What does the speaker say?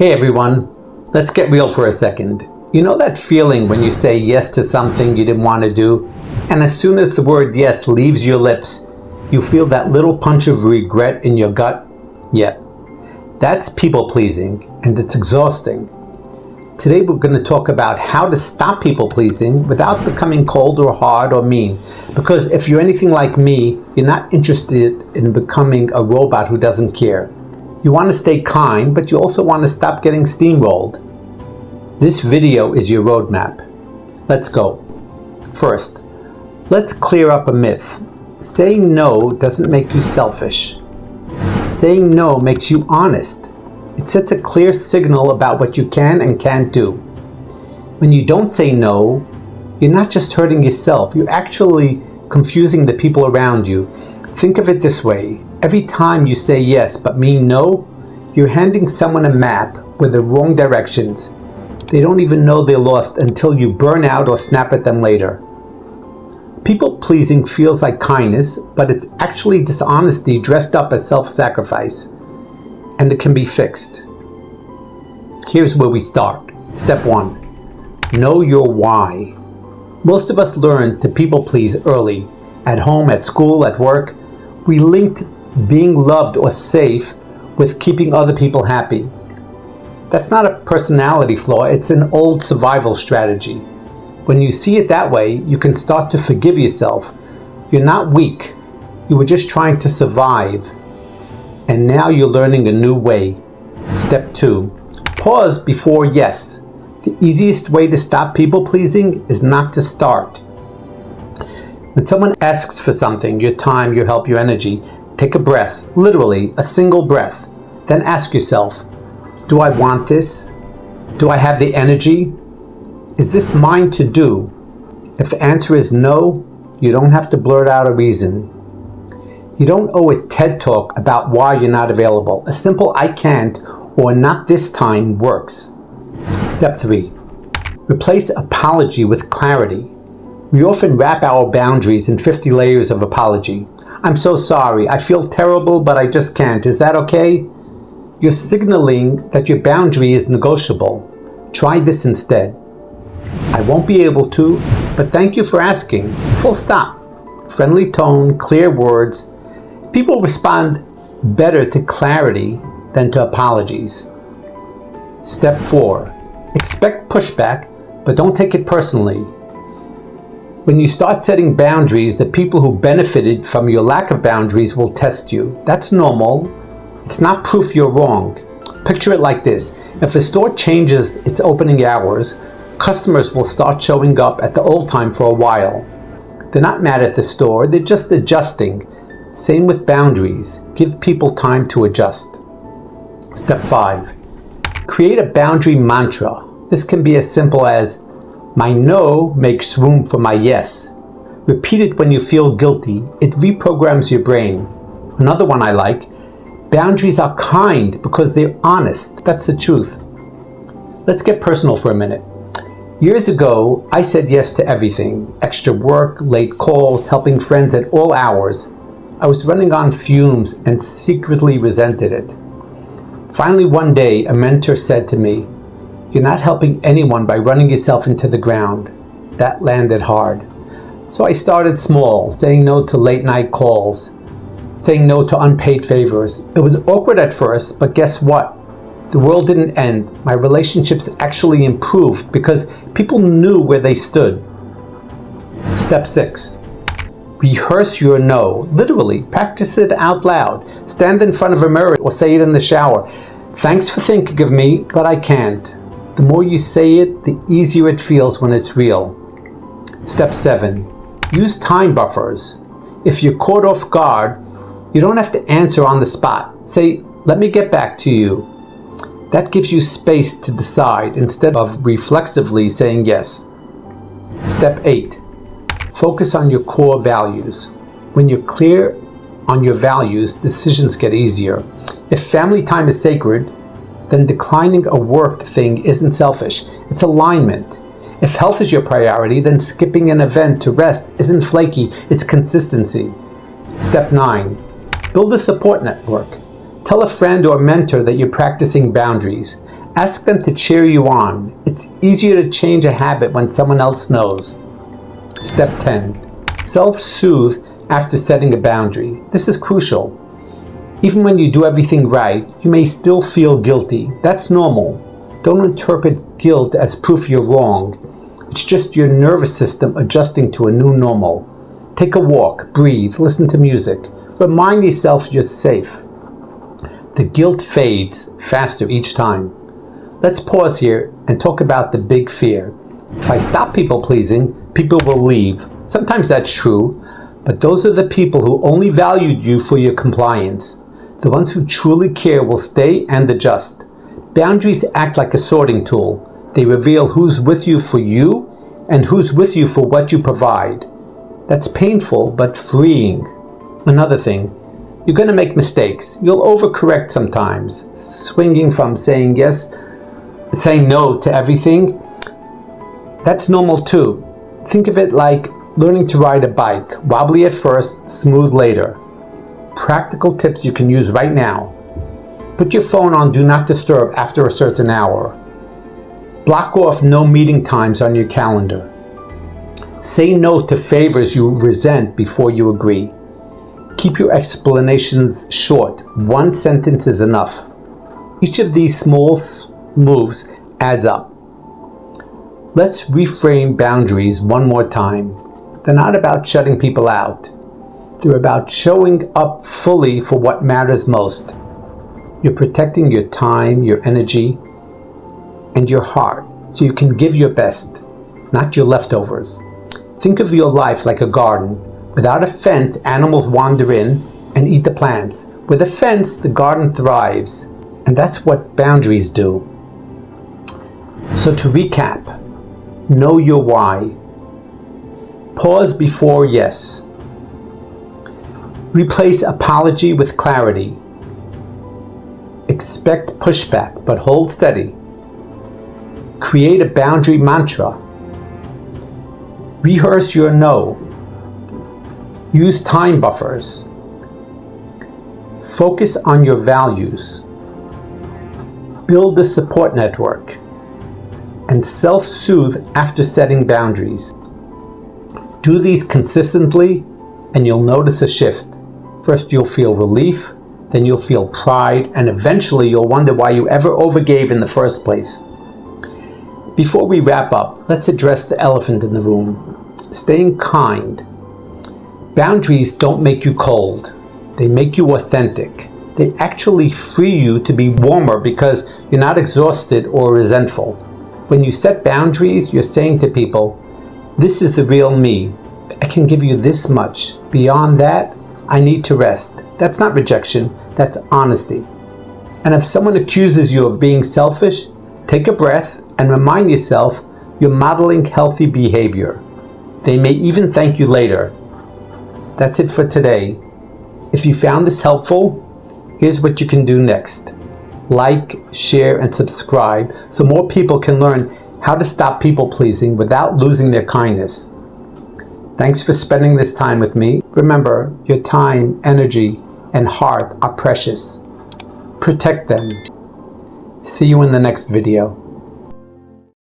Hey everyone, let's get real for a second. You know that feeling when you say yes to something you didn't want to do, and as soon as the word yes leaves your lips, you feel that little punch of regret in your gut? Yeah, that's people pleasing, and it's exhausting. Today we're going to talk about how to stop people pleasing without becoming cold or hard or mean. Because if you're anything like me, you're not interested in becoming a robot who doesn't care. You want to stay kind, but you also want to stop getting steamrolled. This video is your roadmap. Let's go. First, let's clear up a myth. Saying no doesn't make you selfish. Saying no makes you honest. It sets a clear signal about what you can and can't do. When you don't say no, you're not just hurting yourself, you're actually confusing the people around you. Think of it this way. Every time you say yes but mean no, you're handing someone a map with the wrong directions. They don't even know they're lost until you burn out or snap at them later. People pleasing feels like kindness, but it's actually dishonesty dressed up as self-sacrifice. And it can be fixed. Here's where we start. Step 1. Know your why. Most of us learn to people please early. At home, at school, at work. We linked being loved or safe with keeping other people happy. That's not a personality flaw, it's an old survival strategy. When you see it that way, you can start to forgive yourself. You're not weak, you were just trying to survive. And now you're learning a new way. Step 2. Pause before yes. The easiest way to stop people pleasing is not to start. When someone asks for something, your time, your help, your energy, take a breath, literally a single breath. Then ask yourself, do I want this? Do I have the energy? Is this mine to do? If the answer is no, you don't have to blurt out a reason. You don't owe a TED talk about why you're not available. A simple I can't or not this time works. Step 3. Replace apology with clarity. We often wrap our boundaries in 50 layers of apology. I'm so sorry, I feel terrible, but I just can't. Is that okay? You're signaling that your boundary is negotiable. Try this instead. I won't be able to, but thank you for asking. Full stop. Friendly tone, clear words. People respond better to clarity than to apologies. Step 4. Expect pushback, but don't take it personally. When you start setting boundaries, the people who benefited from your lack of boundaries will test you. That's normal. It's not proof you're wrong. Picture it like this. If a store changes its opening hours, customers will start showing up at the old time for a while. They're not mad at the store, they're just adjusting. Same with boundaries. Give people time to adjust. Step 5. Create a boundary mantra. This can be as simple as, my no makes room for my yes. Repeat it when you feel guilty. It reprograms your brain. Another one I like, boundaries are kind because they're honest. That's the truth. Let's get personal for a minute. Years ago, I said yes to everything. Extra work, late calls, helping friends at all hours. I was running on fumes and secretly resented it. Finally, one day, a mentor said to me, "You're not helping anyone by running yourself into the ground." That landed hard. So I started small, saying no to late night calls, saying no to unpaid favors. It was awkward at first, but guess what? The world didn't end. My relationships actually improved because people knew where they stood. Step 6. Rehearse your no. Literally, practice it out loud. Stand in front of a mirror or say it in the shower. Thanks for thinking of me, but I can't. The more you say it, the easier it feels when it's real. Step 7. Use time buffers. If you're caught off guard, you don't have to answer on the spot. Say, let me get back to you. That gives you space to decide instead of reflexively saying yes. Step 8. Focus on your core values. When you're clear on your values, decisions get easier. If family time is sacred, then declining a work thing isn't selfish, it's alignment. If health is your priority, then skipping an event to rest isn't flaky, it's consistency. Step 9. Build a support network. Tell a friend or mentor that you're practicing boundaries. Ask them to cheer you on. It's easier to change a habit when someone else knows. Step 10. Self-soothe after setting a boundary. This is crucial. Even when you do everything right, you may still feel guilty. That's normal. Don't interpret guilt as proof you're wrong. It's just your nervous system adjusting to a new normal. Take a walk, breathe, listen to music. Remind yourself you're safe. The guilt fades faster each time. Let's pause here and talk about the big fear. If I stop people pleasing, people will leave. Sometimes that's true, but those are the people who only valued you for your compliance. The ones who truly care will stay and adjust. Boundaries act like a sorting tool. They reveal who's with you for you and who's with you for what you provide. That's painful but freeing. Another thing, you're going to make mistakes. You'll overcorrect sometimes, swinging from saying no to everything. That's normal too. Think of it like learning to ride a bike. Wobbly at first, smooth later. Practical tips you can use right now. Put your phone on Do Not Disturb after a certain hour. Block off no meeting times on your calendar. Say no to favors you resent before you agree. Keep your explanations short. One sentence is enough. Each of these small moves adds up. Let's reframe boundaries one more time. They're not about shutting people out. They're about showing up fully for what matters most. You're protecting your time, your energy, and your heart so you can give your best, not your leftovers. Think of your life like a garden. Without a fence, animals wander in and eat the plants. With a fence, the garden thrives. And that's what boundaries do. So to recap, know your why. Pause before yes. Replace apology with clarity. Expect pushback, but hold steady. Create a boundary mantra. Rehearse your no. Use time buffers. Focus on your values. Build a support network. And self-soothe after setting boundaries. Do these consistently and you'll notice a shift. First you'll feel relief, then you'll feel pride, and eventually you'll wonder why you ever overgave in the first place. Before we wrap up, let's address the elephant in the room. Staying kind. Boundaries don't make you cold. They make you authentic. They actually free you to be warmer because you're not exhausted or resentful. When you set boundaries, you're saying to people, this is the real me. I can give you this much. Beyond that, I need to rest. That's not rejection, that's honesty. And if someone accuses you of being selfish, take a breath and remind yourself you're modeling healthy behavior. They may even thank you later. That's it for today. If you found this helpful, here's what you can do next. Like, share, and subscribe so more people can learn how to stop people pleasing without losing their kindness. Thanks for spending this time with me. Remember, your time, energy, and heart are precious. Protect them. See you in the next video.